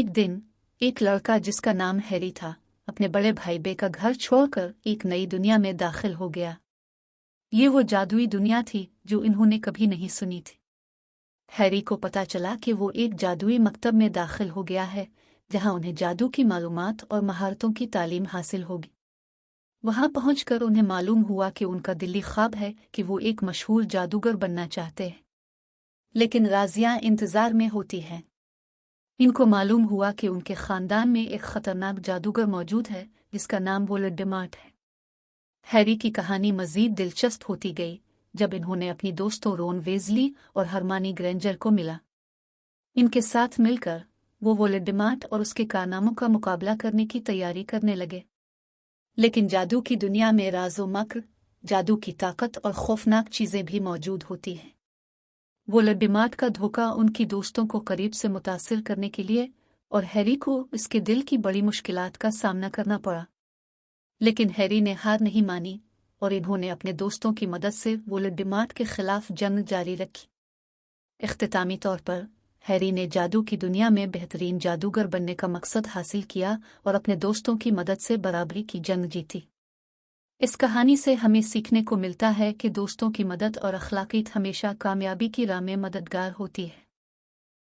एक दिन एक लड़का जिसका नाम हैरी था अपने बड़े भाई बे का घर छोड़कर एक नई दुनिया में दाखिल हो गया। ये वो जादुई दुनिया थी जो इन्होंने कभी नहीं सुनी थी। हैरी को पता चला कि वो एक जादुई मकतब में दाखिल हो गया है जहां उन्हें जादू की मालूमात और महारतों की तालीम हासिल होगी। वहां पहुंचकर उन्हें मालूम हुआ कि उनका दिली ख्वाब है कि वो एक मशहूर जादूगर बनना चाहते हैं, लेकिन राजियां इंतजार में होती हैं। इनको मालूम हुआ कि उनके खानदान में एक खतरनाक जादूगर मौजूद है जिसका नाम वोल्डेमॉर्ट है। हैरी की कहानी मजीद दिलचस्प होती गई जब इन्होंने अपनी दोस्तों रोन वेज़ली और हरमानी ग्रेंजर को मिला। इनके साथ मिलकर वो वोल्डेमॉर्ट और उसके कारनामों का मुकाबला करने की तैयारी करने लगे। लेकिन जादू की दुनिया में राज़ो मक्र, जादू की ताकत और खौफनाक चीजें भी मौजूद होती हैं। वोल्डेमॉर्ट का धोखा उनकी दोस्तों को करीब से मुतासिर करने के लिए और हैरी को इसके दिल की बड़ी मुश्किलात का सामना करना पड़ा। लेकिन हैरी ने हार नहीं मानी और इन्होंने अपने दोस्तों की मदद से वोल्डेमॉर्ट के खिलाफ जंग जारी रखी। इख्तितामी तौर पर हैरी ने जादू की दुनिया में बेहतरीन जादूगर बनने का मकसद हासिल किया और अपने दोस्तों की मदद से बराबरी की जंग जीती। इस कहानी से हमें सीखने को मिलता है कि दोस्तों की मदद और अखलाकियत हमेशा कामयाबी की राह में मददगार होती है।